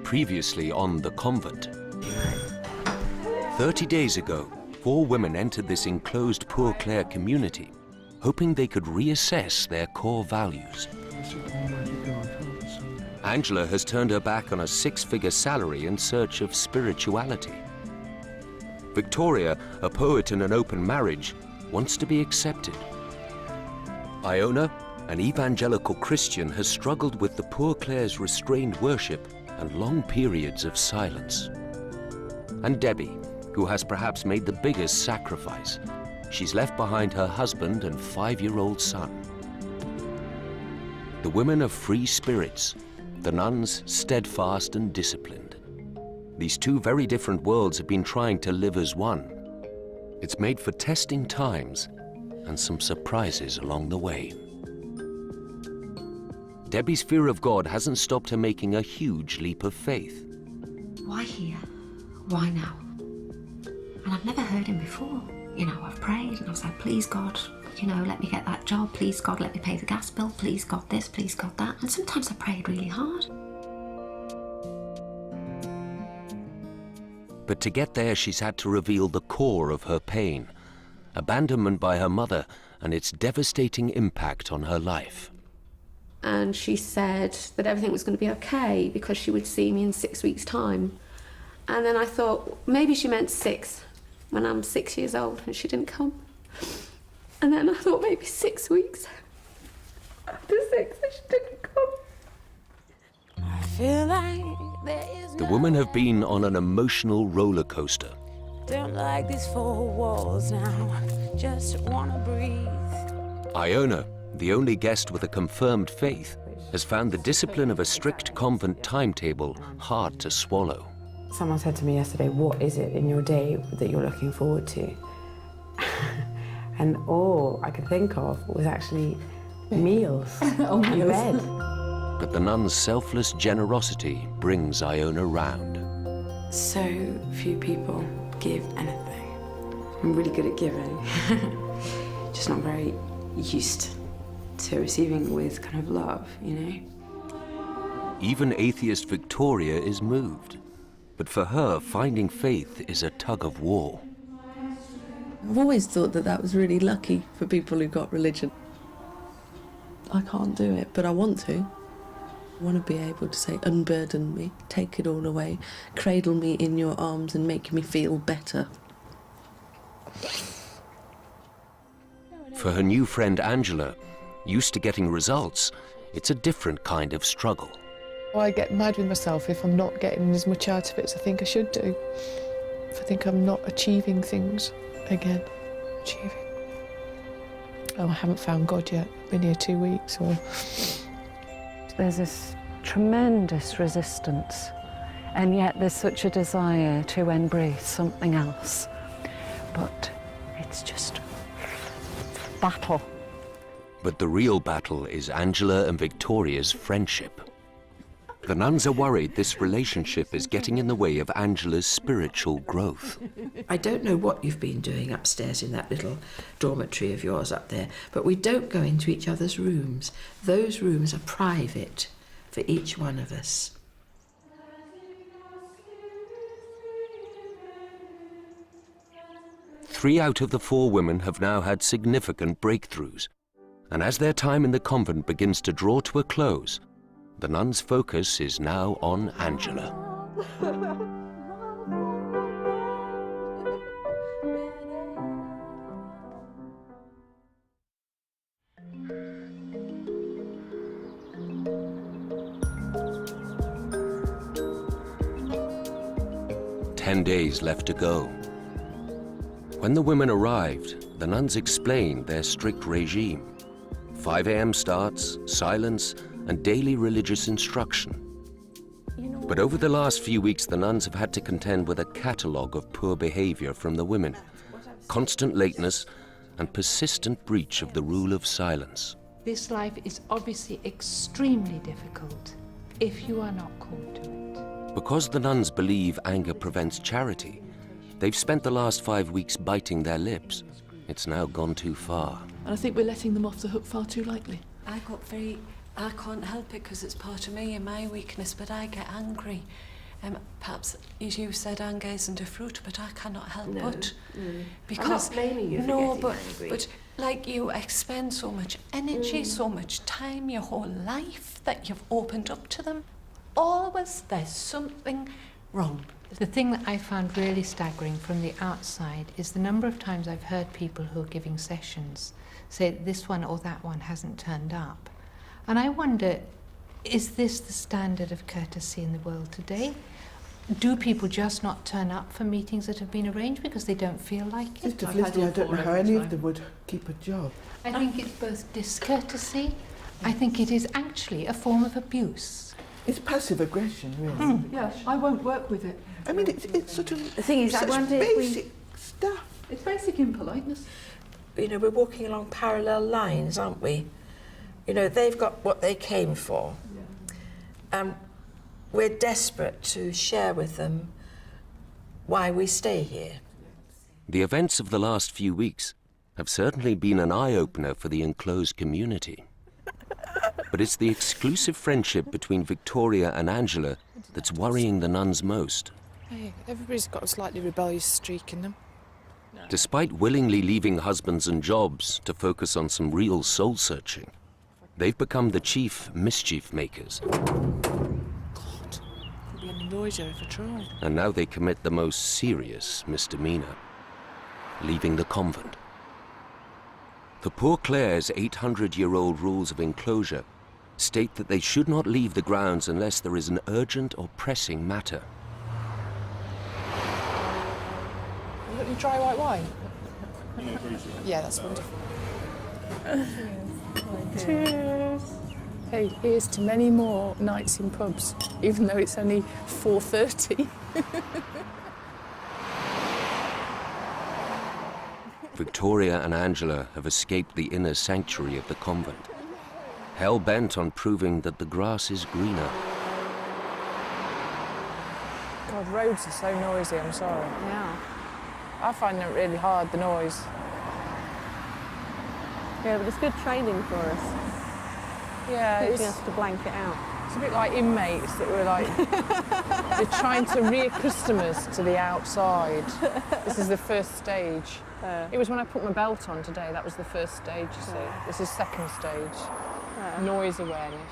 Previously on the Convent. 30 days ago, 4 women entered this enclosed Poor Clares community, hoping they could reassess their core values. Angela has turned her back on a 6-figure salary in search of spirituality. Victoria, a poet in an open marriage, wants to be accepted. Iona, an evangelical Christian, has struggled with the Poor Clares' restrained worship and long periods of silence. And Debbie, who has perhaps made the biggest sacrifice. She's left behind her husband and 5-year-old son. The women are free spirits, the nuns steadfast and disciplined. These 2 very different worlds have been trying to live as one. It's made for testing times and some surprises along the way. Debbie's fear of God hasn't stopped her making a huge leap of faith. Why here? Why now? And I've never heard him before. You know, I've prayed and I've said, please God, you know, let me get that job. Please God, let me pay the gas bill. Please God this, please God that. And sometimes I prayed really hard. But to get there, she's had to reveal the core of her pain, abandonment by her mother and its devastating impact on her life. And she said that everything was going to be okay because she would see me in 6 weeks' time. And then I thought, maybe she meant 6, when I'm 6 years old and she didn't come. And then I thought maybe 6 weeks after 6 and she didn't come. I feel like there is The women have been on an emotional roller coaster. Don't like these 4 walls now, just wanna breathe. Iona, the only guest with a confirmed faith, has found the discipline of a strict convent timetable hard to swallow. Someone said to me yesterday, what is it in your day that you're looking forward to? And all I could think of was actually meals and bed. But the nuns' selfless generosity brings Iona round. So few people give anything. I'm really good at giving, just not very used to receiving with kind of love, you know? Even atheist Victoria is moved. But for her, finding faith is a tug of war. I've always thought that that was really lucky for people who got religion. I can't do it, but I want to. I want to be able to say, unburden me, take it all away, cradle me in your arms and make me feel better. For her new friend Angela, used to getting results, it's a different kind of struggle. I get mad with myself if I'm not getting as much out of it as I think I should do. If I think I'm not achieving things again. Oh, I haven't found God yet. I've been here 2 weeks. Or... There's this tremendous resistance, and yet there's such a desire to embrace something else. But it's just battle. But the real battle is Angela and Victoria's friendship. The nuns are worried this relationship is getting in the way of Angela's spiritual growth. I don't know what you've been doing upstairs in that little dormitory of yours up there, but we don't go into each other's rooms. Those rooms are private for each one of us. Three out of the 4 women have now had significant breakthroughs. And as their time in the convent begins to draw to a close, the nuns' focus is now on Angela. "10 days left to go. When the women arrived, the nuns explained their strict regime. 5 a.m. starts, silence, and daily religious instruction. But over the last few weeks, the nuns have had to contend with a catalogue of poor behavior from the women, constant lateness, and persistent breach of the rule of silence. This life is obviously extremely difficult if you are not called to it. Because the nuns believe anger prevents charity, they've spent the last 5 weeks biting their lips. It's now gone too far. And I think we're letting them off the hook far too lightly. I can't help it because it's part of me and my weakness, but I get angry Perhaps you said anger isn't a fruit, but I cannot help No, but. no. Because, I'm not blaming you for no, getting angry. but like you expend so much energy, so much time, your whole life that you've opened up to them. Always there's something wrong. The thing that I found really staggering from the outside is the number of times I've heard people who are giving sessions say this one or that one hasn't turned up. And I wonder, is this the standard of courtesy in the world today? Do people just not turn up for meetings that have been arranged because they don't feel like it? Sister Felicity, I don't know how any of them would keep a job. I think it's both discourtesy. I think it is actually a form of abuse. It's passive aggression, really. Yeah, I won't work with it. I mean, it's sort of The thing is, I such wonder if basic stuff. It's basic impoliteness. You know, we're walking along parallel lines, aren't we? You know, they've got what they came for. We're desperate to share with them why we stay here. The events of the last few weeks have certainly been an eye-opener for the enclosed community. But it's the exclusive friendship between Victoria and Angela that's worrying the nuns most. Hey, everybody's got a slightly rebellious streak in them. Despite willingly leaving husbands and jobs to focus on some real soul-searching, they've become the chief mischief makers. God, could be any noisier if I tried. And now they commit the most serious misdemeanor, leaving the convent. The Poor Clares' 800-year-old rules of enclosure state that they should not leave the grounds unless there is an urgent or pressing matter. You got any dry white wine? Yeah, that's wonderful. Cheers. Hey, here's to many more nights in pubs, even though it's only 4:30. Victoria and Angela have escaped the inner sanctuary of the convent, hell-bent on proving that the grass is greener. God, roads are so noisy, I'm sorry. Yeah. I find it really hard, the noise. Yeah, but it's good training for us. Yeah, Teaching it's us to blank it out. a bit like inmates that were like, they're trying to reaccustom us to the outside. This is the first stage. It was when I put my belt on today, that was the first stage, you see. This is second stage. Noise awareness.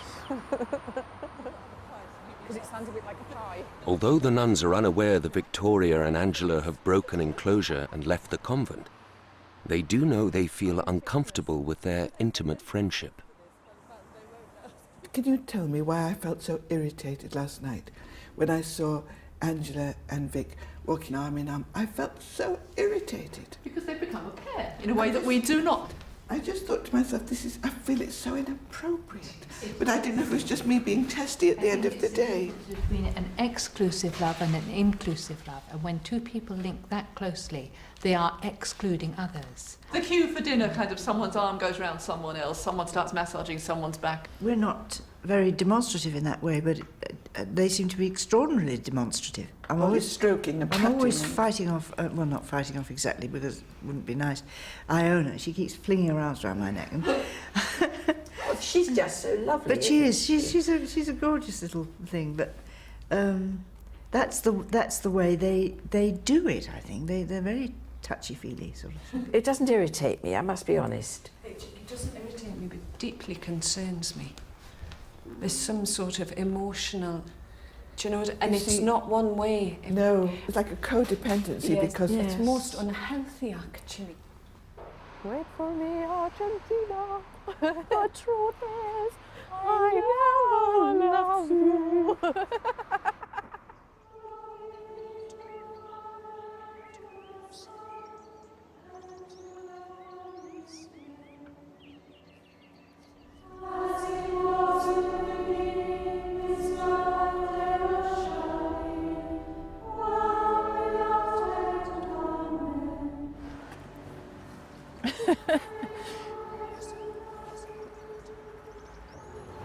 Because it sounds a bit like a pie. Although the nuns are unaware that Victoria and Angela have broken enclosure and left the convent, they do know they feel uncomfortable with their intimate friendship. Can you tell me why I felt so irritated last night when I saw Angela and Vic walking arm in arm? I felt so irritated. Because they've become a pair in a way that we do not. I just thought to myself, I feel it's so inappropriate. But I didn't know if it was just me being testy at the end of the day. Between an exclusive love and an inclusive love, and when two people link that closely, they are excluding others. The queue for dinner, kind of someone's arm goes around someone else, someone starts massaging someone's back. We're not very demonstrative in that way, but they seem to be extraordinarily demonstrative. I'm always stroking and patting. I'm always fighting off, well, not fighting off exactly, because it wouldn't be nice. Iona, she keeps flinging her arms around my neck. And She's just so lovely. but she is. She's a gorgeous little thing. But that's the way they do it. I think they're very touchy-feely sort of thing. It doesn't irritate me, I must be honest. It doesn't irritate me, but deeply concerns me. There's some sort of emotional, do you know what? And You it's see, not one way. No, it's like a codependency because it's most unhealthy, actually. Wait for me, Argentina. The truth is, I never loved you.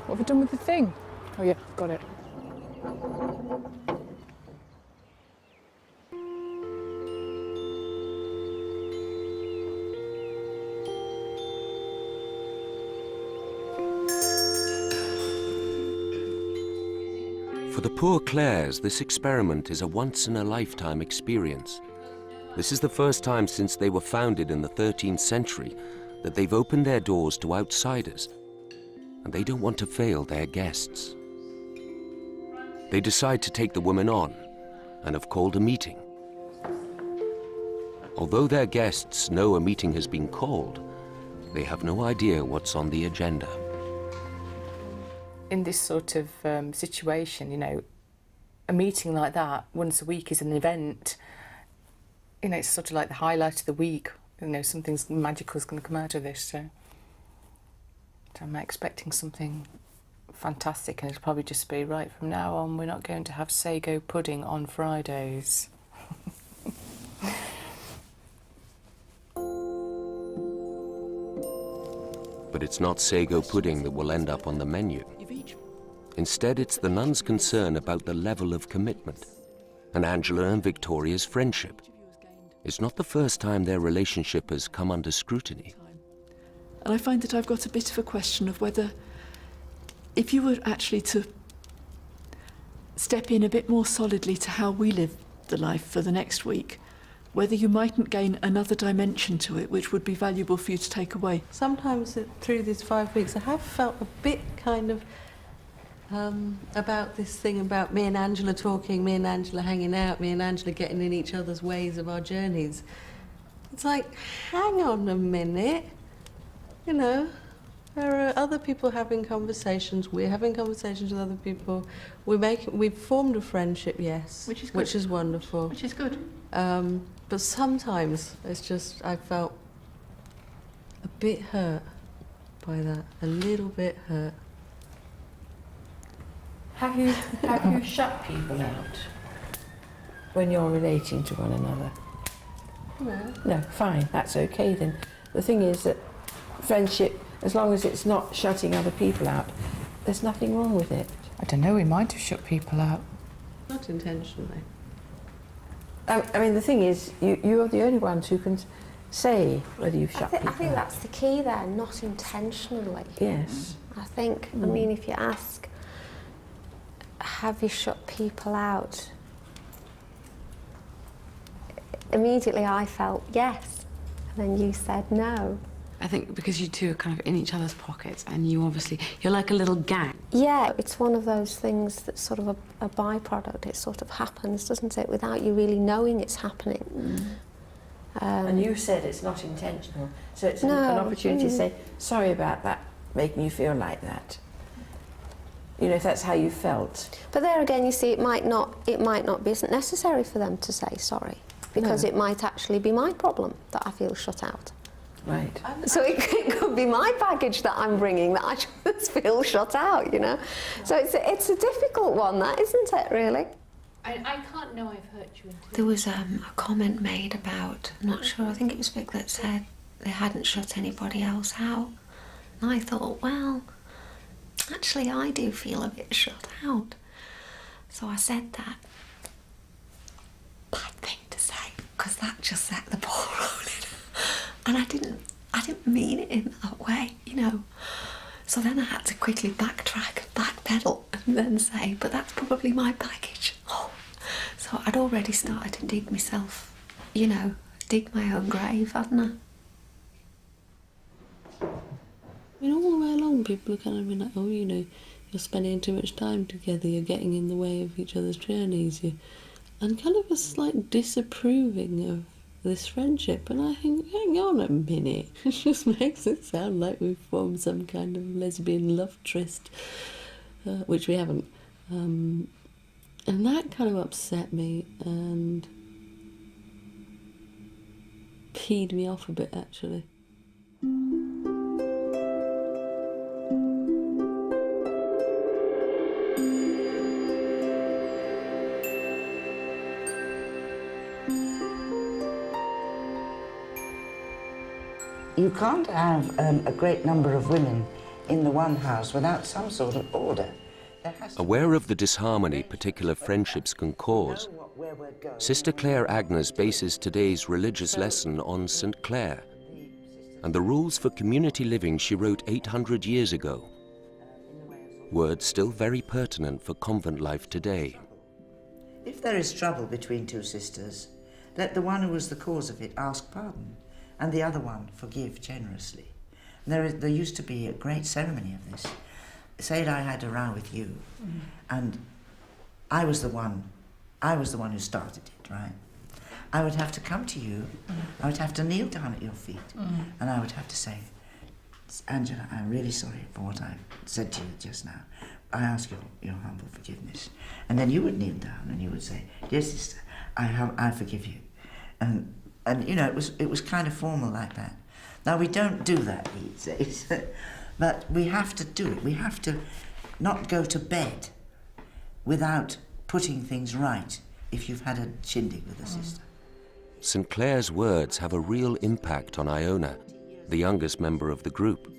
What have we done with the thing? Oh yeah, got it. For For the Poor Clares, this experiment is a once-in-a-lifetime experience. This is the first time since they were founded in the 13th century that they've opened their doors to outsiders, and they don't want to fail their guests. They decide to take the woman on and have called a meeting. Although their guests know a meeting has been called, they have no idea what's on the agenda. In this sort of situation, you know, a meeting like that once a week is an event. You know, it's sort of like the highlight of the week. You know, something's magical is going to come out of this. So I'm expecting something fantastic, and it'll probably just be right from now on. We're not going to have sago pudding on Fridays. But it's not sago pudding that will end up on the menu. Instead, it's the nuns' concern about the level of commitment and Angela and Victoria's friendship. It's not the first time their relationship has come under scrutiny. And I find that I've got a bit of a question of whether, if you were actually to step in a bit more solidly to how we live the life for the next week, whether you mightn't gain another dimension to it which would be valuable for you to take away. Sometimes through these 5 weeks I have felt a bit kind of about this thing about me and Angela talking, me and Angela hanging out, me and Angela getting in each other's ways of our journeys. It's like, hang on a minute, you know, there are other people having conversations, we're having conversations with other people, we've formed a friendship, yes, Which is good. which is wonderful. Which is good. But sometimes it's just, I felt a bit hurt by that, a little bit hurt. Have you shut people out when you're relating to one another? No. No, fine, that's okay then. The thing is that friendship, as long as it's not shutting other people out, there's nothing wrong with it. I don't know, we might have shut people out. Not intentionally. I mean, the thing is, you're the only ones who can say whether you've shut people out. I think that's the key there, not intentionally. Yes. I think, I mean, if you ask, have you shut people out? Immediately I felt yes, and then you said no. I think because you two are kind of in each other's pockets, and you're like a little gang. Yeah, it's one of those things that's sort of a byproduct. It sort of happens, doesn't it, without you really knowing it's happening. And you said it's not intentional, so it's an opportunity to say, sorry about that, making you feel like that. You know, if that's how you felt. But there again, you see, it might not be necessary for them to say sorry, because it might actually be my problem that I feel shut out. Right. So it could be my baggage that I'm bringing that I just feel shut out, you know. So it's a difficult one, that, isn't it, really? I can't know I've hurt you until... There was a comment made about, I'm not sure, I think it was Vic that said they hadn't shut anybody else out. And I thought, well, actually I do feel a bit shut out. So I said that. Bad thing to say, because that just set the ball rolling. And I didn't mean it in that way, you know. So then I had to quickly backtrack and backpedal and then say, but that's probably my baggage. Oh. So I'd already started to dig myself, you know, dig my own grave, hadn't I? I mean, all the way along, people are kind of been like, oh, you know, you're spending too much time together, you're getting in the way of each other's journeys, and kind of a slight disapproving of this friendship. And I think, hang on a minute, it just makes it sound like we've formed some kind of lesbian love tryst, which we haven't. And that kind of upset me and peed me off a bit, actually. You can't have a great number of women in the one house without some sort of order. Aware of the disharmony particular friendships can cause, Sister Clare Agnes bases today's religious lesson on St. Clare and the rules for community living she wrote 800 years ago. words still very pertinent for convent life today. If there is trouble between two sisters, let the one who was the cause of it ask pardon, and the other one forgive generously. There used to be a great ceremony of this. Say I had a row with you, and I was the one who started it, right? I would have to come to you, I would have to kneel down at your feet, and I would have to say, Angela, I'm really sorry for what I said to you just now. I ask your humble forgiveness. And then you would kneel down and you would say, dear sister, I forgive you. And you know, it was kind of formal like that. Now we don't do that these days, but we have to do it. We have to not go to bed without putting things right if you've had a shindig with a sister. St. Clare's words have a real impact on Iona, the youngest member of the group.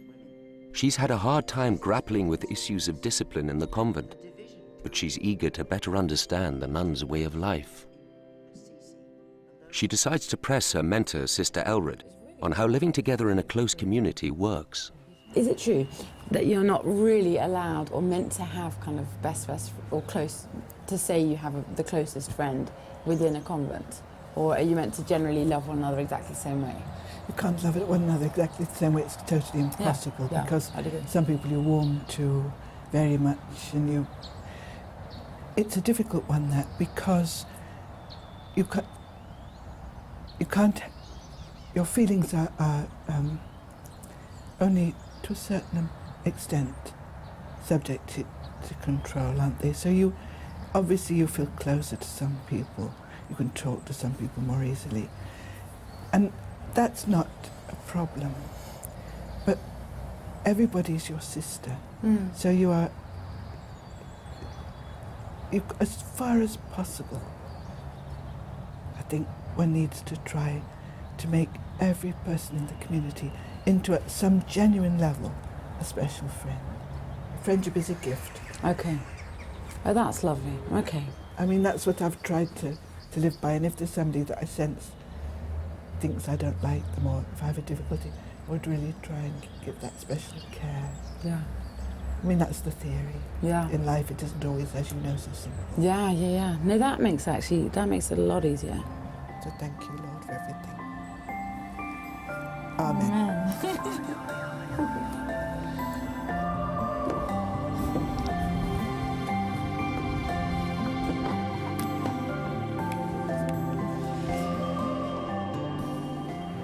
She's had a hard time grappling with issues of discipline in the convent, but she's eager to better understand the nuns' way of life. She decides to press her mentor, Sister Elred, on how living together in a close community works. Is it true that you're not really allowed or meant to have kind of best or close, to say you have the closest friend within a convent? Or are you meant to generally love one another exactly the same way? You can't love one another exactly the same way. It's totally impossible because some people you warm to very much, and it's a difficult one, that, because you can't, your feelings are only to a certain extent subject to control, aren't they? So obviously you feel closer to some people. You can talk to some people more easily. And that's not a problem. But everybody's your sister. So as far as possible, I think one needs to try to make every person in the community into, at some genuine level, a special friend. Friendship is a gift. Okay. Oh, that's lovely. Okay. I mean, that's what I've tried to live by, and if there's somebody that I sense thinks I don't like them, or if I have a difficulty, I would really try and give that special care. Yeah. I mean, that's the theory. Yeah. In life, it isn't always, as you know, so simple. Yeah. No, that makes it a lot easier. So thank you, Lord, for everything. Amen.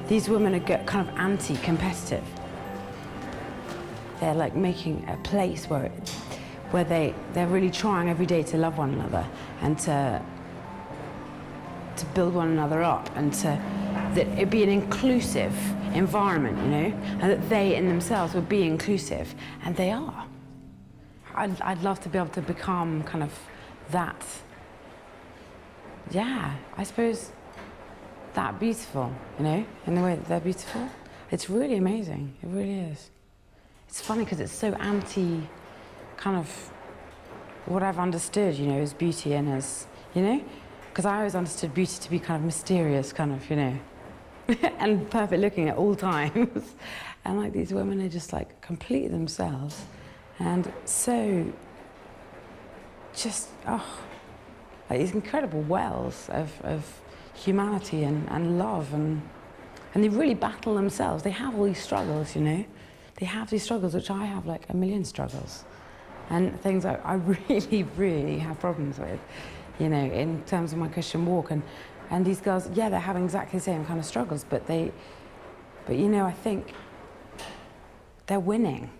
These women are kind of anti-competitive. They're like making a place where they're really trying every day to love one another and to build one another up, and that it be an inclusive environment, you know, and that they in themselves would be inclusive, and they are. I'd love to be able to become kind of that. Yeah, I suppose. That beautiful, you know, in the way that they're beautiful. It's really amazing, it really is. It's funny because it's so anti kind of what I've understood, you know, as beauty and as, you know, because I always understood beauty to be kind of mysterious, kind of, you know, and perfect looking at all times. And like these women are just like completely themselves and so just, like these incredible wells of humanity and love, and they really battle themselves. They have all these struggles, you know. They have these struggles, which I have like a million struggles, and things I really, really have problems with, you know, in terms of my Christian walk. And these girls, yeah, they're having exactly the same kind of struggles, but you know, I think they're winning,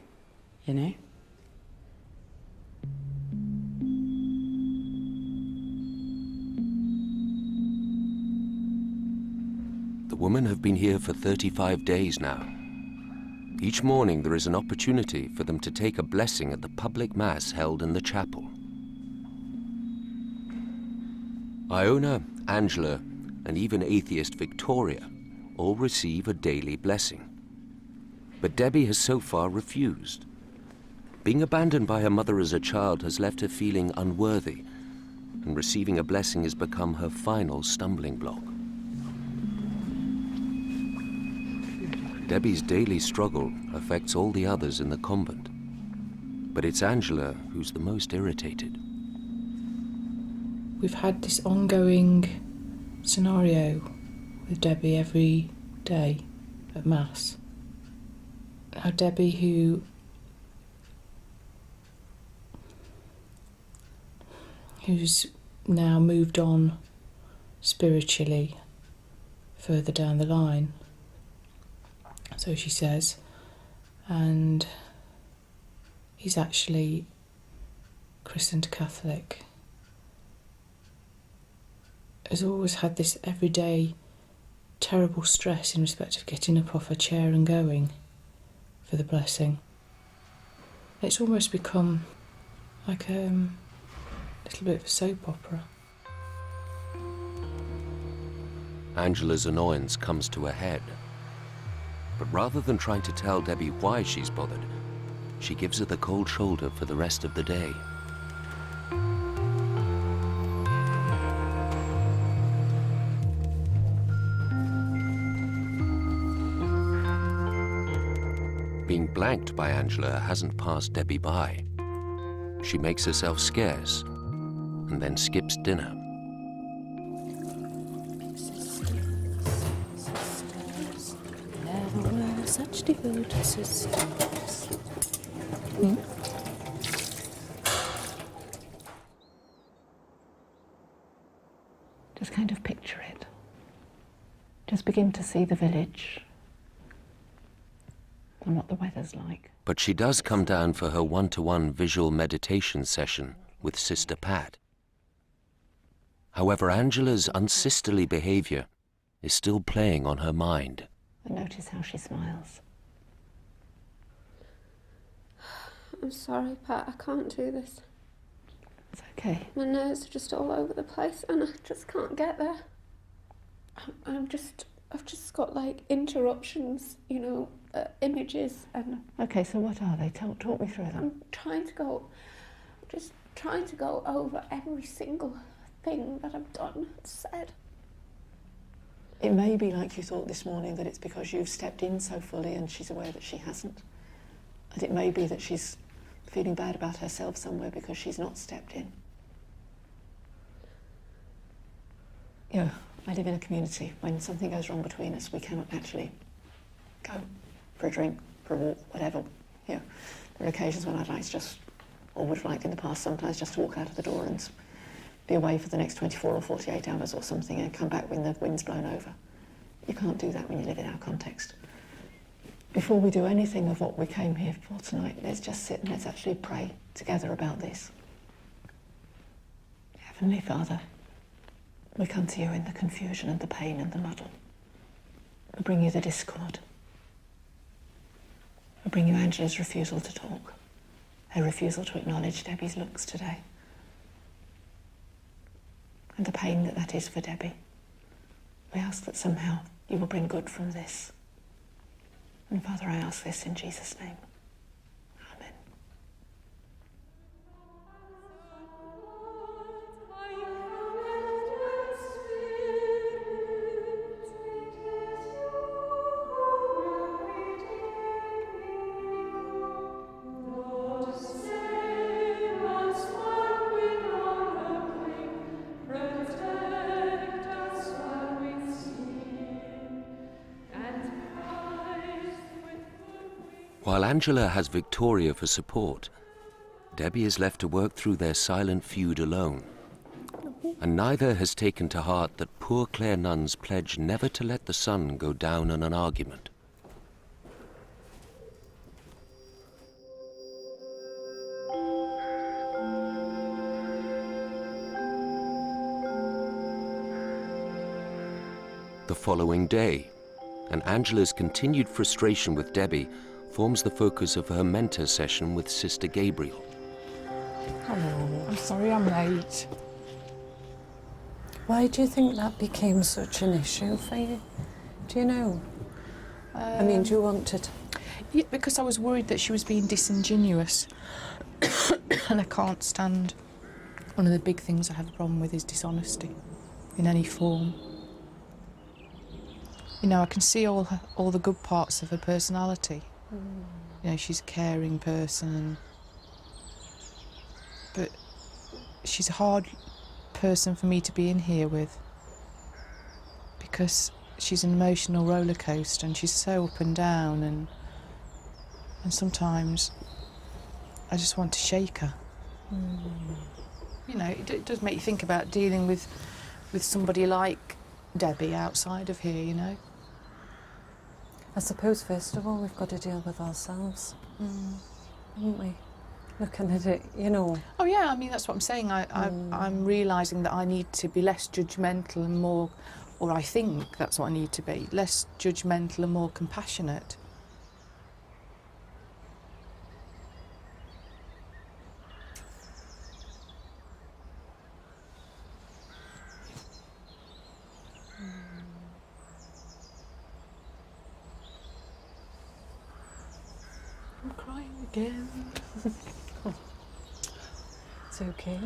you know. The women have been here for 35 days now. Each morning there is an opportunity for them to take a blessing at the public mass held in the chapel. Iona, Angela, and even atheist Victoria all receive a daily blessing. But Debbie has so far refused. Being abandoned by her mother as a child has left her feeling unworthy, and receiving a blessing has become her final stumbling block. Debbie's daily struggle affects all the others in the convent. But it's Angela who's the most irritated. We've had this ongoing scenario with Debbie every day at Mass. Now Debbie, who's now moved on spiritually further down the line, so she says, and he's actually christened Catholic, has always had this everyday terrible stress in respect of getting up off her chair and going for the blessing. It's almost become like a little bit of a soap opera. Angela's annoyance comes to a head. But rather than trying to tell Debbie why she's bothered, she gives her the cold shoulder for the rest of the day. Being blanked by Angela hasn't passed Debbie by. She makes herself scarce and then skips dinner. Never were such devoted sisters. Just kind of picture it. Just begin to see the village and what the weather's like. But she does come down for her one-to-one visual meditation session with Sister Pat. However, Angela's unsisterly behaviour is still playing on her mind. And notice how she smiles. I'm sorry, Pat, I can't do this. It's okay. My nerves are just all over the place and I just can't get there. I've just got like interruptions, you know, images and... Okay, so what are they? Talk me through them. I'm just trying to go over every single thing that I've done and said. It may be like you thought this morning, that it's because you've stepped in so fully and she's aware that she hasn't. And it may be that she's feeling bad about herself somewhere because she's not stepped in. You know, I live in a community. When something goes wrong between us, we cannot actually go for a drink, for a walk, whatever. You know, there are occasions when I'd like to just, or would have liked in the past sometimes, just to walk out of the door and be away for the next 24 or 48 hours or something and come back when the wind's blown over. You can't do that when you live in our context. Before we do anything of what we came here for tonight, let's just sit and let's actually pray together about this. Heavenly Father, we come to you in the confusion and the pain and the muddle. We bring you the discord. We bring you Angela's refusal to talk, her refusal to acknowledge Debbie's looks today, and the pain that that is for Debbie. We ask that somehow you will bring good from this. And Father, I ask this in Jesus' name. Amen. While Angela has Victoria for support, Debbie is left to work through their silent feud alone. And neither has taken to heart that Poor Clare nuns pledge never to let the sun go down in an argument. The following day, and Angela's continued frustration with Debbie forms the focus of her mentor session with Sister Gabriel. Hello. I'm sorry I'm late. Why do you think that became such an issue for you? Do you know? I mean, do you want to... Yeah, because I was worried that she was being disingenuous. And I can't stand... One of the big things I have a problem with is dishonesty in any form. You know, I can see all the good parts of her personality. You know, she's a caring person, but she's a hard person for me to be in here with, because she's an emotional roller coaster and she's so up and down, and sometimes I just want to shake her. You know, it does make you think about dealing with somebody like Debbie outside of here, you know. I suppose first of all we've got to deal with ourselves, haven't we? Looking at it, you know. Oh yeah, I mean that's what I'm saying. I'm realising that I need to be less judgmental and more, or I think that's what I need to be, less judgmental and more compassionate. I'm crying again. It's okay.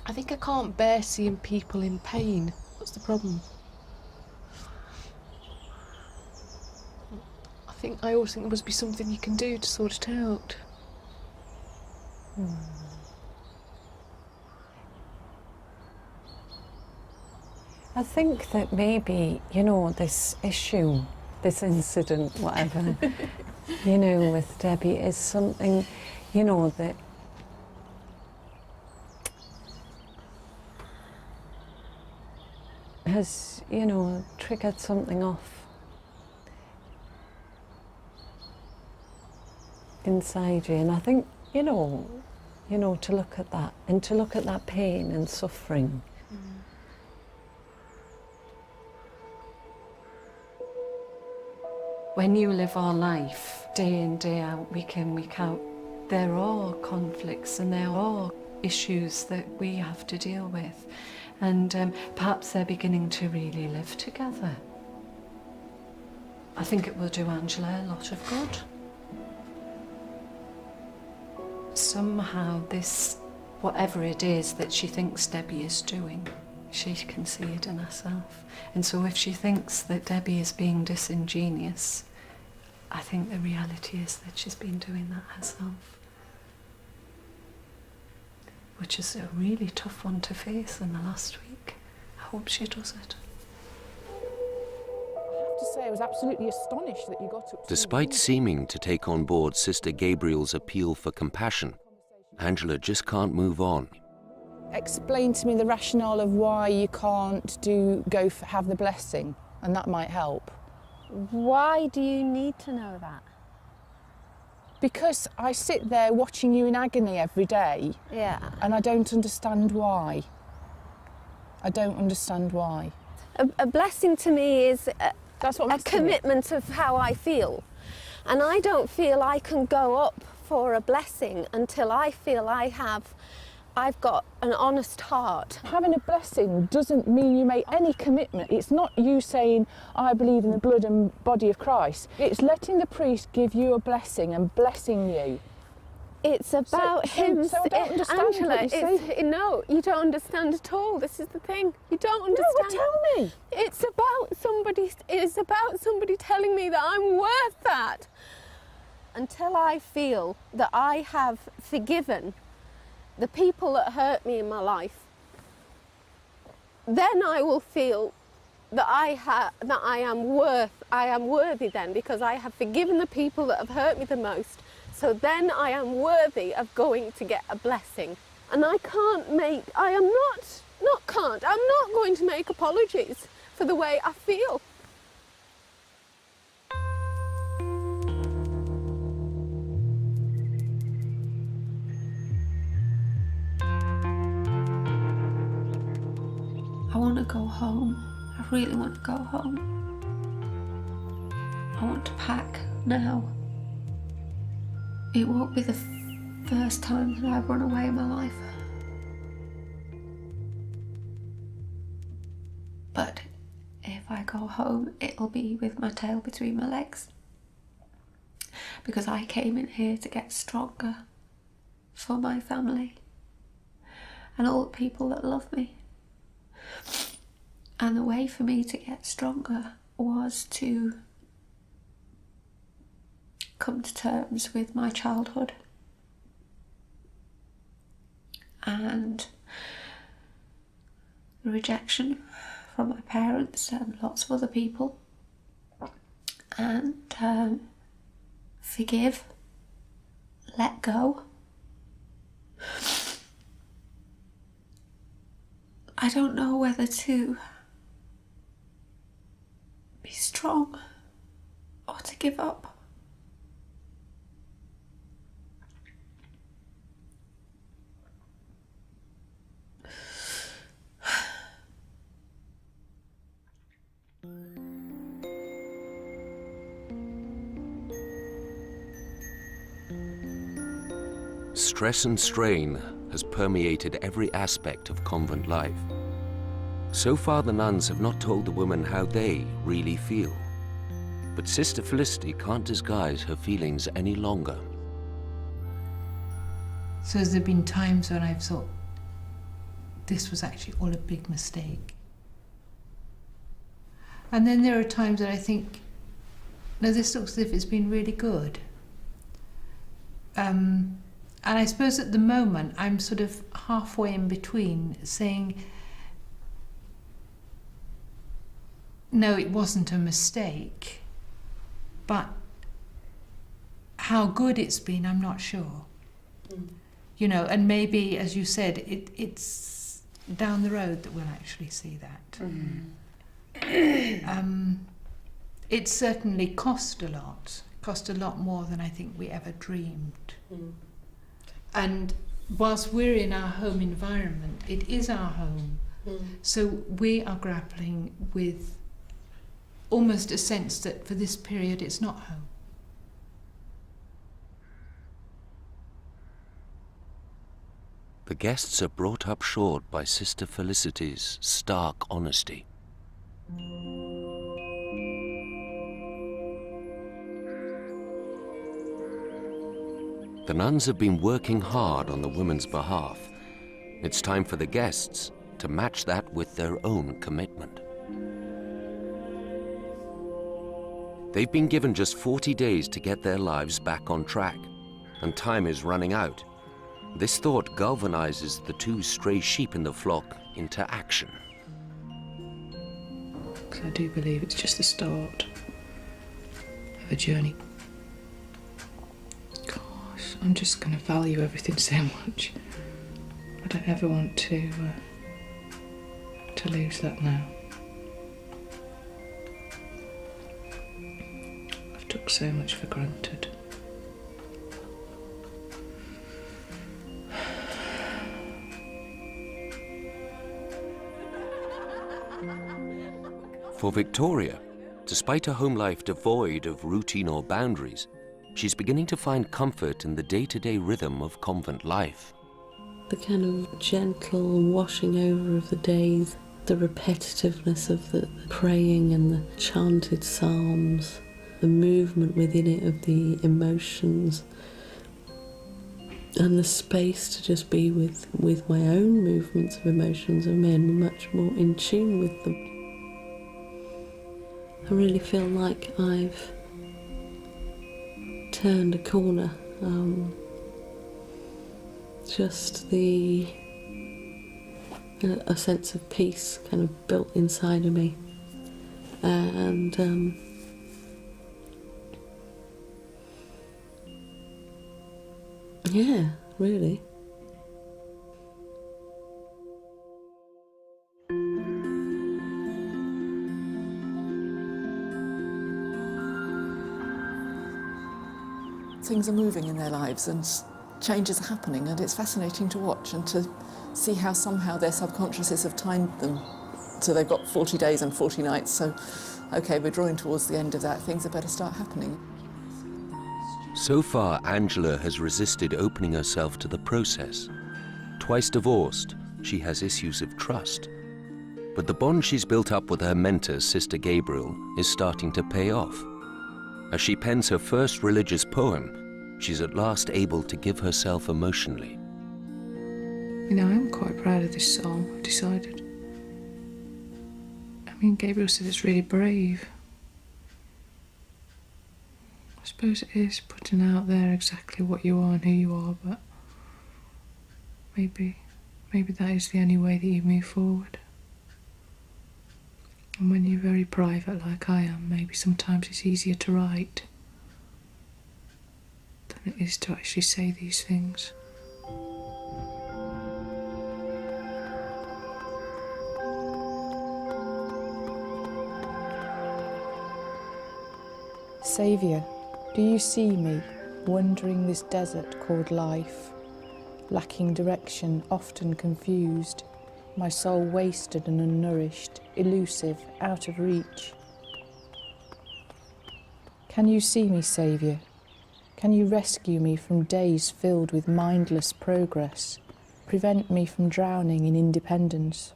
I think I can't bear seeing people in pain. What's the problem? I always think there must be something you can do to sort it out. I think that maybe, you know, this issue, this incident, whatever, you know, with Debbie is something, you know, that has, you know, triggered something off inside you. And I think, you know, to look at that and to look at that pain and suffering. When you live our life, day in, day out, week in, week out, there are conflicts and there are issues that we have to deal with. And perhaps they're beginning to really live together. I think it will do Angela a lot of good. Somehow this, whatever it is that she thinks Debbie is doing, she can see it in herself. And so if she thinks that Debbie is being disingenuous, I think the reality is that she's been doing that herself. Which is a really tough one to face in the last week. I hope she does it. I have to say I was absolutely astonished that you got up. Despite seeming to take on board Sister Gabriel's appeal for compassion, Angela just can't move on. Explain to me the rationale of why you can't have the blessing, and that might help. Why do you need to know that? Because I sit there watching you in agony every day. Yeah. And I don't understand why. I don't understand why. A blessing to me is That's what I'm a commitment of how I feel. And I don't feel I can go up for a blessing until I feel I've got an honest heart. Having a blessing doesn't mean you make any commitment. It's not you saying, I believe in the blood and body of Christ. It's letting the priest give you a blessing and blessing you. It's about him. So I don't understand Angela, what you say. no, you don't understand at all. This is the thing. You don't understand. No, tell me. It's about somebody telling me that I'm worth that. Until I feel that I have forgiven the people that hurt me in my life, then I will feel that I am worthy then, because I have forgiven the people that have hurt me the most. So then I am worthy of going to get a blessing. And I'm not going to make apologies for the way I feel. I want to go home. I really want to go home. I want to pack now. It won't be the first time that I've run away in my life. But if I go home, it'll be with my tail between my legs. Because I came in here to get stronger for my family and all the people that love me. And the way for me to get stronger was to come to terms with my childhood and rejection from my parents and lots of other people, and forgive, let go. I don't know whether to be strong or to give up. Stress and strain has permeated every aspect of convent life. So far, the nuns have not told the women how they really feel. But Sister Felicity can't disguise her feelings any longer. So has there been times when I've thought, this was actually all a big mistake? And then there are times that I think, no, this looks as if it's been really good. And I suppose at the moment I'm sort of halfway in between, saying, no, it wasn't a mistake, but how good it's been, I'm not sure. You know, and maybe, as you said, it's down the road that we'll actually see that. It certainly cost a lot more than I think we ever dreamed. And whilst we're in our home environment, it is our home. So we are grappling with almost a sense that for this period it's not home. The guests are brought up short by Sister Felicity's stark honesty. The nuns have been working hard on the women's behalf. It's time for the guests to match that with their own commitment. They've been given just 40 days to get their lives back on track, and time is running out. This thought galvanizes the two stray sheep in the flock into action. I do believe it's just the start of a journey. Gosh, I'm just going to value everything so much. I don't ever want to lose that now. I've took so much for granted. For Victoria, despite a home life devoid of routine or boundaries, she's beginning to find comfort in the day-to-day rhythm of convent life. The kind of gentle washing over of the days, the repetitiveness of the praying and the chanted psalms, the movement within it of the emotions, and the space to just be with my own movements of emotions and being much more in tune with them. I really feel like I've turned a corner. Just a sense of peace kind of built inside of me, and yeah, really. Things are moving in their lives and changes are happening, and it's fascinating to watch and to see how somehow their subconsciouses have timed them. So they've got 40 days and 40 nights, so okay, we're drawing towards the end of that, things had better start happening. So far, Angela has resisted opening herself to the process. Twice divorced, she has issues of trust. But the bond she's built up with her mentor, Sister Gabriel, is starting to pay off. As she pens her first religious poem, she's at last able to give herself emotionally. You know, I'm quite proud of this song, I've decided. I mean, Gabriel said it's really brave. I suppose it is putting out there exactly what you are and who you are, but maybe maybe that is the only way that you move forward. And when you're very private like I am, maybe sometimes it's easier to write than it is to actually say these things. Saviour, do you see me, wandering this desert called life, lacking direction, often confused, my soul wasted and unnourished, elusive, out of reach? Can you see me, Saviour? Can you rescue me from days filled with mindless progress, prevent me from drowning in independence?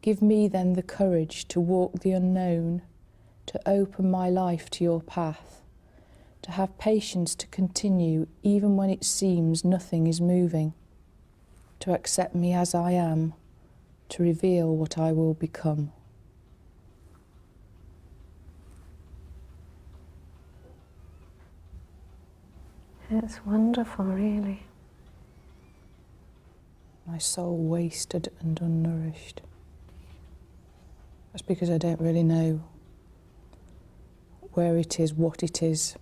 Give me then the courage to walk the unknown, to open my life to your path, to have patience to continue even when it seems nothing is moving, to accept me as I am, to reveal what I will become. It's wonderful, really. My soul wasted and unnourished. That's because I don't really know where it is, what it is.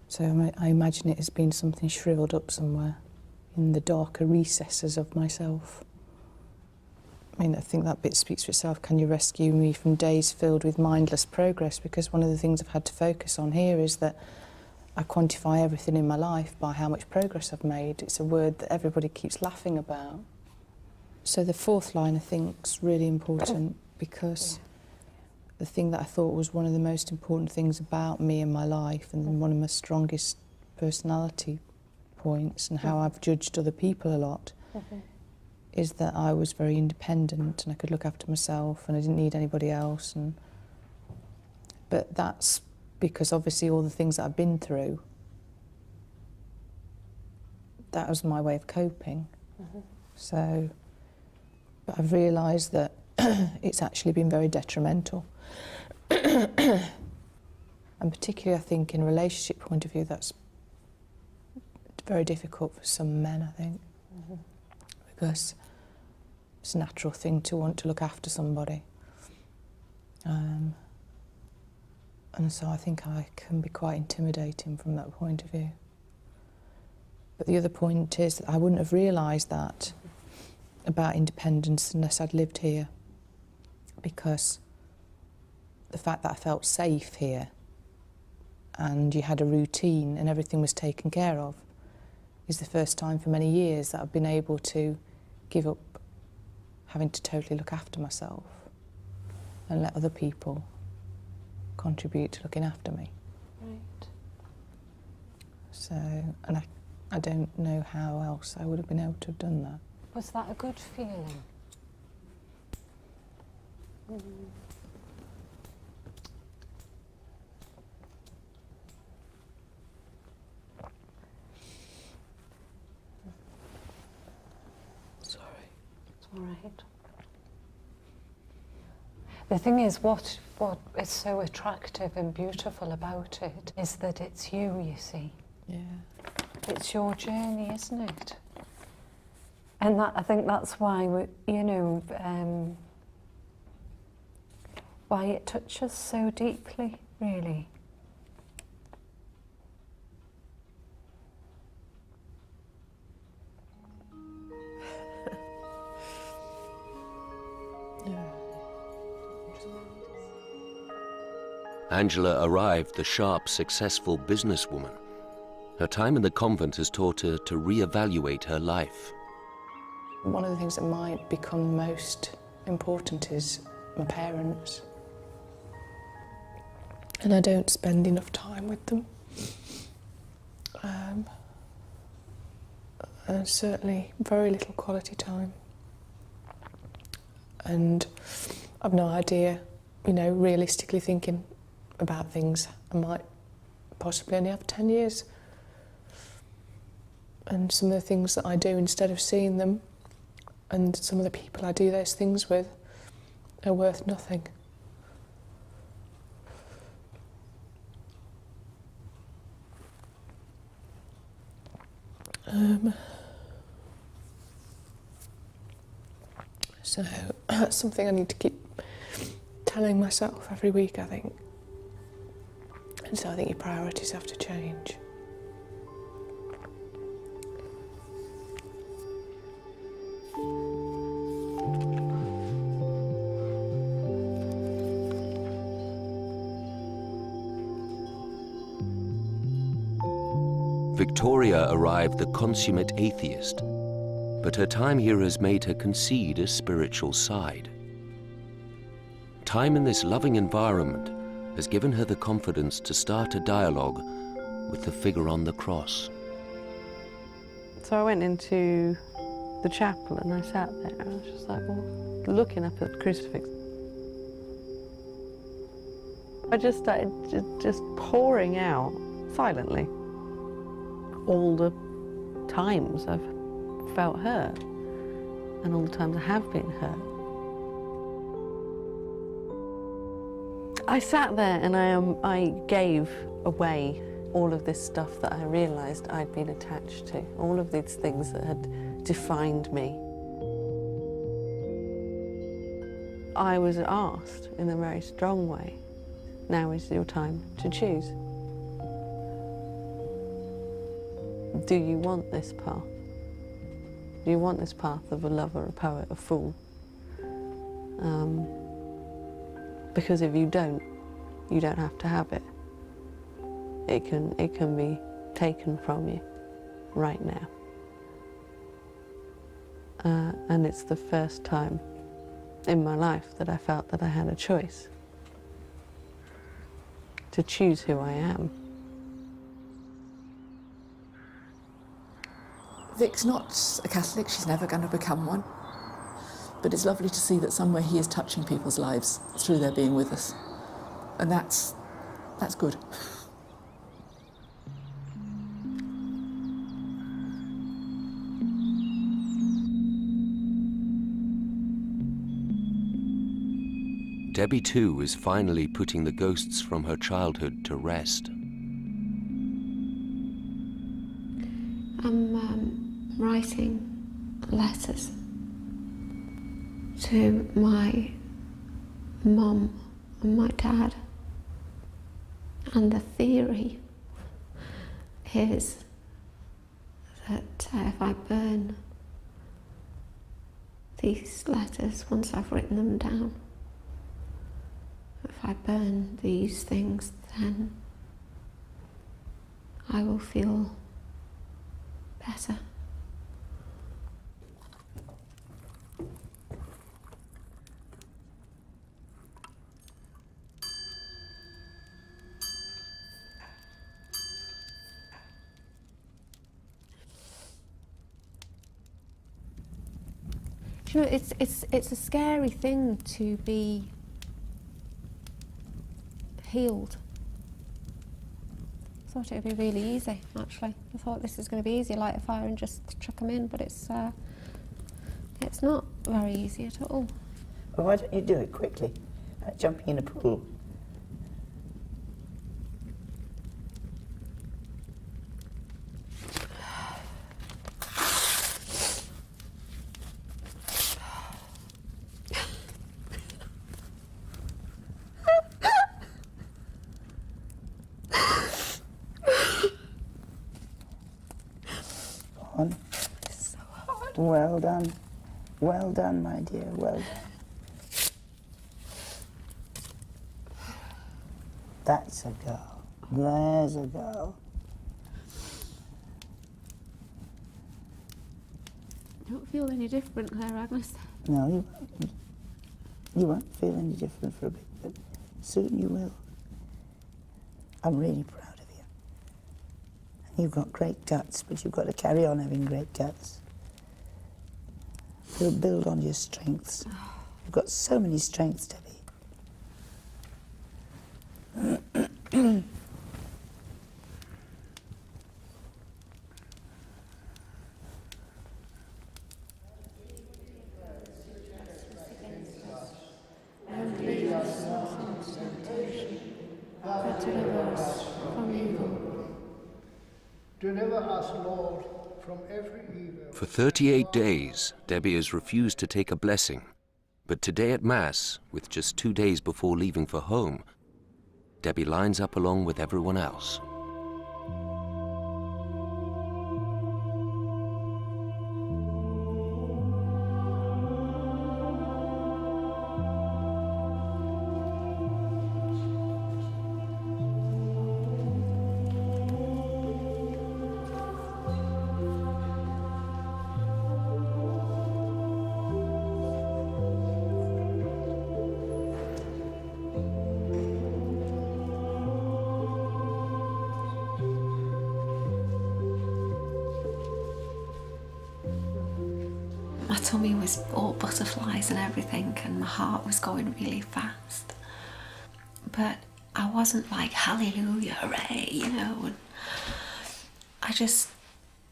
So I imagine it has been something shriveled up somewhere in the darker recesses of myself. I mean, I think that bit speaks for itself. Can you rescue me from days filled with mindless progress? Because one of the things I've had to focus on here is that I quantify everything in my life by how much progress I've made. It's a word that everybody keeps laughing about. So the fourth line, I think, is really important because the thing that I thought was one of the most important things about me and my life, and one of my strongest personality points, and how I've judged other people a lot, is that I was very independent and I could look after myself and I didn't need anybody else. But that's because obviously all the things that I've been through, that was my way of coping. So, but I've realised that it's actually been very detrimental. And particularly, I think, in a relationship point of view, that's very difficult for some men, I think, because it's a natural thing to want to look after somebody. And so I think I can be quite intimidating from that point of view. But the other point is that I wouldn't have realised that about independence unless I'd lived here, because the fact that I felt safe here and you had a routine and everything was taken care of is the first time for many years that I've been able to give up having to totally look after myself and let other people contribute to looking after me. Right. So, and I don't know how else I would have been able to have done that. Was that a good feeling? Sorry. It's all right. The thing is, what is so attractive and beautiful about it is that it's you see. Yeah. It's your journey, isn't it? And that, I think that's why, why it touches so deeply, really. Angela arrived the sharp, successful businesswoman. Her time in the convent has taught her to re-evaluate her life. One of the things that might become most important is my parents. And I don't spend enough time with them. And certainly very little quality time. And I've no idea, realistically thinking about things, I might possibly only have 10 years. And some of the things that I do instead of seeing them, and some of the people I do those things with, are worth nothing. So that's something I need to keep telling myself every week, I think. And so I think your priorities have to change. Victoria arrived the consummate atheist, but her time here has made her concede a spiritual side. Time in this loving environment has given her the confidence to start a dialogue with the figure on the cross. So I went into the chapel and I sat there and I was just like, well, looking up at the crucifix. I just started just pouring out silently all the times I've felt hurt and all the times I have been hurt. I sat there and I gave away all of this stuff that I realised I'd been attached to, all of these things that had defined me. I was asked in a very strong way, now is your time to choose. Do you want this path? Do you want this path of a lover, a poet, a fool? Because if you don't have to have it. It can be taken from you right now. And it's the first time in my life that I felt that I had a choice to choose who I am. Vic's not a Catholic, she's never going to become one. But it's lovely to see that somewhere he is touching people's lives through their being with us. And that's good. Debbie, too, is finally putting the ghosts from her childhood to rest. I'm writing letters to my mum and my dad. And the theory is that if I burn these letters once I've written them down, if I burn these things, then I will feel better. You know, it's a scary thing to be healed. I thought it would be really easy, actually. I thought this is going to be easy, light a fire and just chuck them in, but it's not very easy at all. Well, why don't you do it quickly, like jumping in a pool? On. It's so hard. Well done. Well done, my dear. Well done. That's a girl. There's a girl. I don't feel any different, Claire Agnes. No, you won't. You won't feel any different for a bit, but soon you will. I'm really proud of you. And you've got great guts, but you've got to carry on having great guts. You'll build on your strengths. You've got so many strengths, Debbie. And lead us not into temptation, but deliver us from evil. Deliver us, Lord, For 38 days, Debbie has refused to take a blessing. But today at Mass, with just 2 days before leaving for home, Debbie lines up along with everyone else. My tummy was all butterflies and everything, and my heart was going really fast. But I wasn't like, hallelujah, hooray, you know. And I just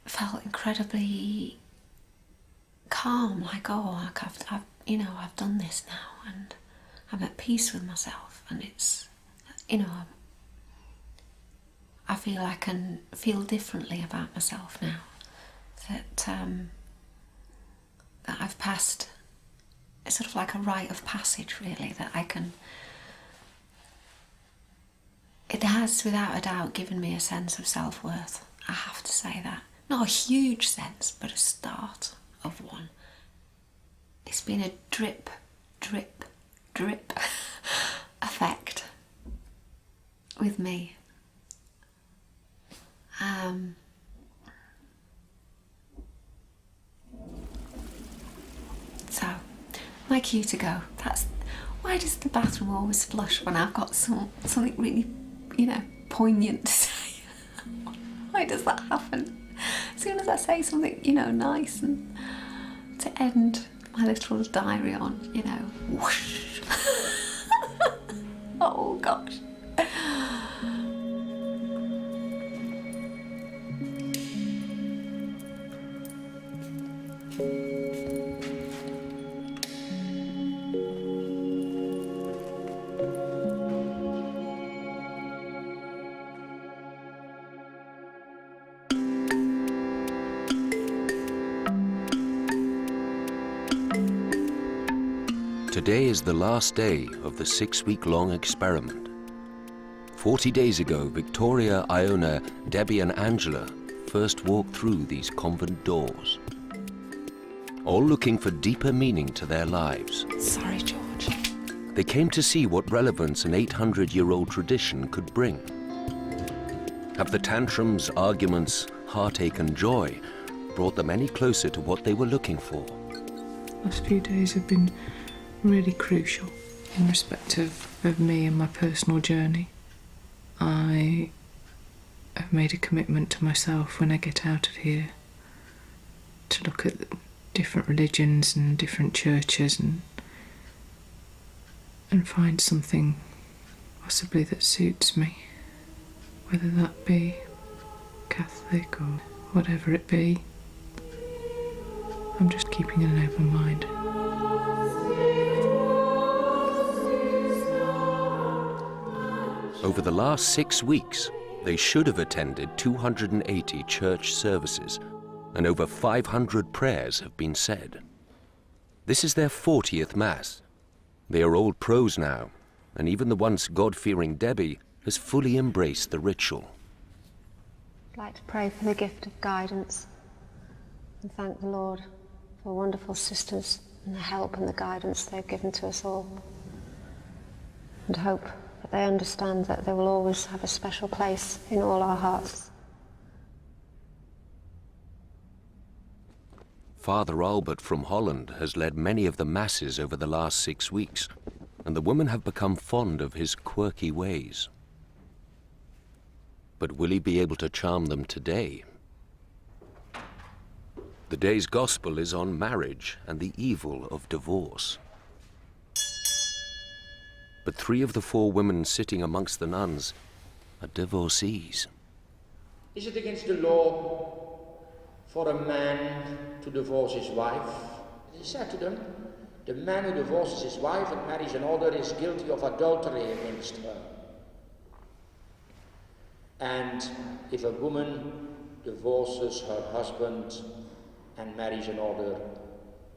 felt incredibly calm, like, oh, like I've done this now, and I'm at peace with myself, and it's, you know, I feel I can feel differently about myself now. That I've passed, it's sort of like a rite of passage, really, that I can. It has, without a doubt, given me a sense of self-worth. I have to say that. Not a huge sense, but a start of one. It's been a drip, drip, drip effect with me. So, my cue to go. That's why does the bathroom always flush when I've got something really, you know, poignant to say? Why does that happen? As soon as I say something, you know, nice and to end my little diary on, you know, whoosh. Oh gosh. Today is the last day of the 6-week-long experiment. 40 days ago, Victoria, Iona, Debbie and Angela first walked through these convent doors, all looking for deeper meaning to their lives. Sorry, George. They came to see what relevance an 800-year-old tradition could bring. Have the tantrums, arguments, heartache and joy brought them any closer to what they were looking for? Last few days have been really crucial in respect of me and my personal journey. I have made a commitment to myself when I get out of here to look at different religions and different churches and find something possibly that suits me, whether that be Catholic or whatever it be. I'm just keeping an open mind. Over the last 6 weeks, they should have attended 280 church services, and over 500 prayers have been said. This is their 40th Mass. They are old pros now, and even the once God-fearing Debbie has fully embraced the ritual. I'd like to pray for the gift of guidance and thank the Lord for wonderful sisters and the help and the guidance they've given to us all. And hope that they understand that they will always have a special place in all our hearts. Father Albert from Holland has led many of the masses over the last 6 weeks, and the women have become fond of his quirky ways. But will he be able to charm them today? The day's gospel is on marriage and the evil of divorce. But 3 of the 4 women sitting amongst the nuns are divorcees. Is it against the law for a man to divorce his wife? He said to them, the man who divorces his wife and marries another is guilty of adultery against her. And if a woman divorces her husband and marries another,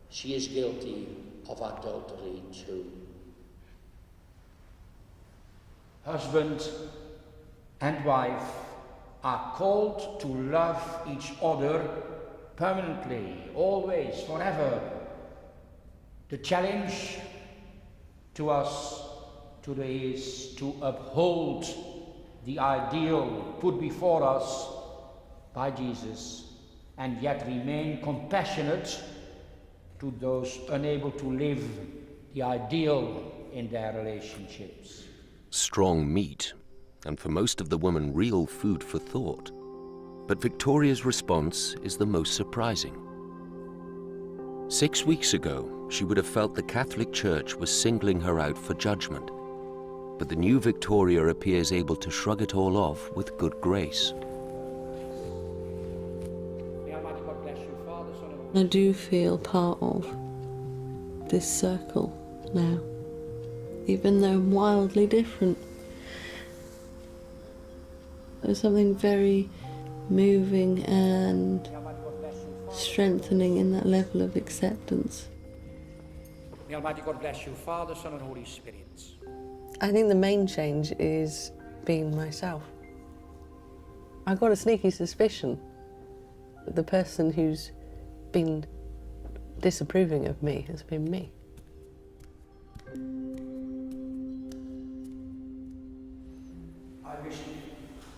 she is guilty of adultery too. Husband and wife are called to love each other permanently, always, forever. The challenge to us today is to uphold the ideal put before us by Jesus and yet remain compassionate to those unable to live the ideal in their relationships. Strong meat, and for most of the women real food for thought. But Victoria's response is the most surprising. 6 weeks ago, she would have felt the Catholic Church was singling her out for judgment. But the new Victoria appears able to shrug it all off with good grace. I do feel part of this circle now, even though I'm wildly different. There's something very moving and strengthening in that level of acceptance. May Almighty God bless you, Father, Son, and Holy Spirit. I think the main change is being myself. I've got a sneaky suspicion that the person who's been disapproving of me has been me. I wish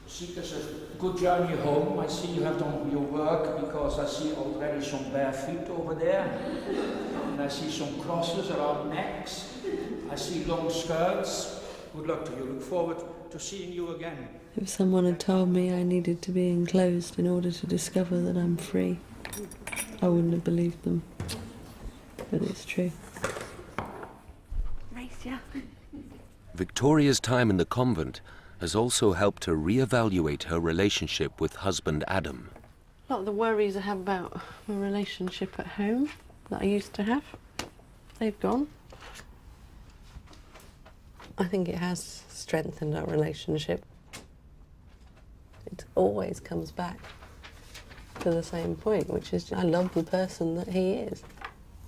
the seekers a good journey home. I see you have done your work, because I see already some bare feet over there. And I see some crosses around necks. I see long skirts. Good luck to you. Look forward to seeing you again. If someone had told me I needed to be enclosed in order to discover that I'm free, I wouldn't have believed them. But it's true. Victoria's time in the convent has also helped her re-evaluate her relationship with husband Adam. A lot of the worries I have about my relationship at home that I used to have, they've gone. I think it has strengthened our relationship. It always comes back to the same point, which is I love the person that he is,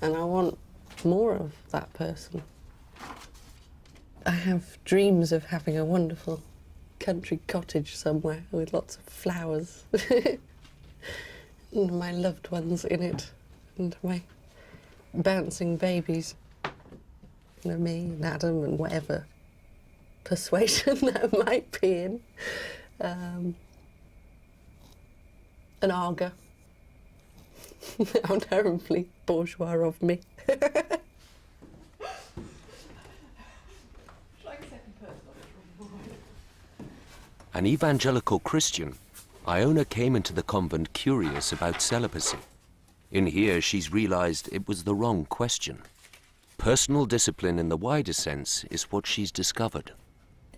and I want more of that person. I have dreams of having a wonderful country cottage somewhere with lots of flowers and my loved ones in it and my bouncing babies. You know, me and Adam and whatever persuasion that might be in. An Arga. How terribly bourgeois of me. An evangelical Christian, Iona came into the convent curious about celibacy. In here, she's realized it was the wrong question. Personal discipline in the wider sense is what she's discovered.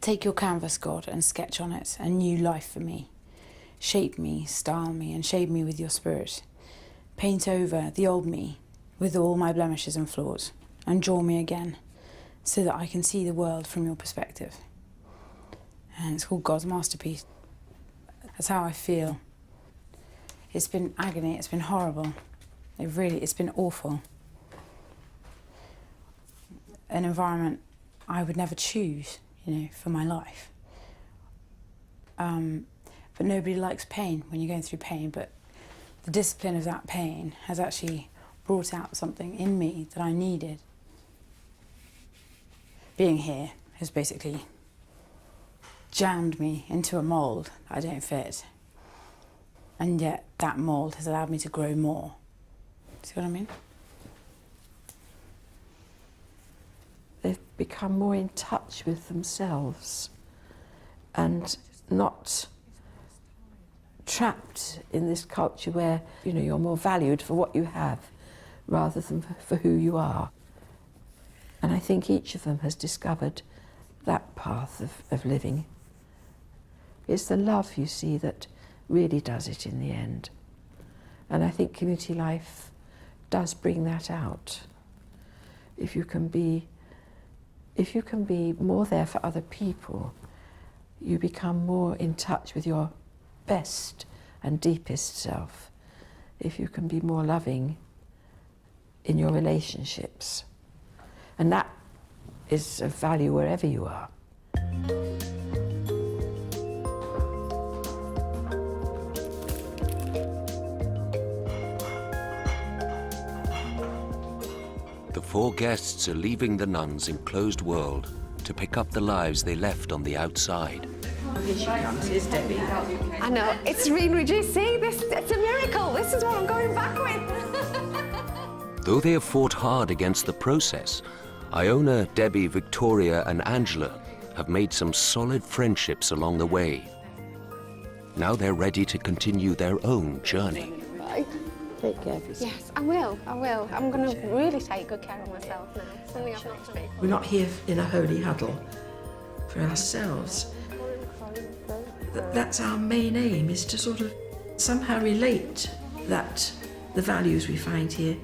Take your canvas, God, and sketch on it a new life for me. Shape me, style me, and shade me with your spirit. Paint over the old me with all my blemishes and flaws, and draw me again, so that I can see the world from your perspective. And it's called God's Masterpiece. That's how I feel. It's been agony, it's been horrible. It's been awful. An environment I would never choose, you know, for my life. But nobody likes pain when you're going through pain, but the discipline of that pain has actually brought out something in me that I needed. Being here has basically jammed me into a mould that I don't fit. And yet that mould has allowed me to grow more. See what I mean? They've become more in touch with themselves and not trapped in this culture where, you know, you're more valued for what you have rather than for who you are. And I think each of them has discovered that path of living. It's the love, you see, that really does it in the end. And I think community life does bring that out. If you can be more there for other people, you become more in touch with your best and deepest self, if you can be more loving in your relationships. And that is of value wherever you are. The 4 guests are leaving the nuns' enclosed world to pick up the lives they left on the outside. Here she comes. Here's Debbie. I know, it's really, do you see this? It's a miracle. This is what I'm going back with. Though they have fought hard against the process, Iona, Debbie, Victoria and Angela have made some solid friendships along the way. Now they're ready to continue their own journey. Bye. Take care of yourself. Yes, I will. I'm going to really take good care of myself now. Something I've not done. We're not here in a holy huddle for ourselves. That's our main aim, is to sort of somehow relate the values we find here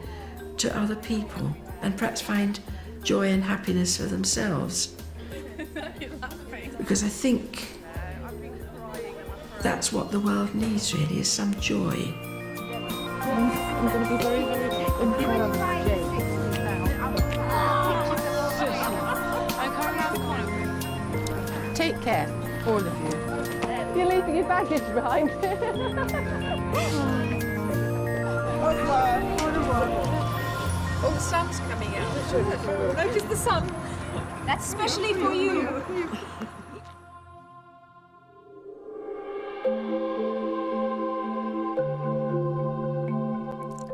to other people, and perhaps find joy and happiness for themselves. Because I think that's what the world needs, really, is some joy. I'm going to be very, very Take care, all of you. You're leaving your baggage behind. Oh, the sun's coming out. Notice the sun. That's especially for you.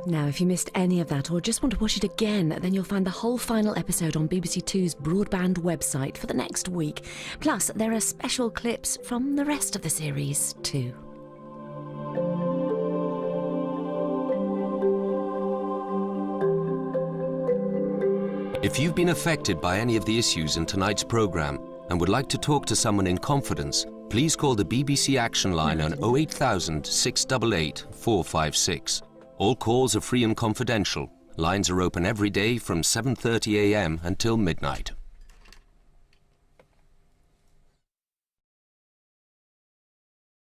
Now, if you missed any of that or just want to watch it again, then you'll find the whole final episode on BBC Two's broadband website for the next week. Plus, there are special clips from the rest of the series too. If you've been affected by any of the issues in tonight's programme and would like to talk to someone in confidence, please call the BBC Action Line on 08000 688 456. All calls are free and confidential. Lines are open every day from 7:30 a.m. until midnight.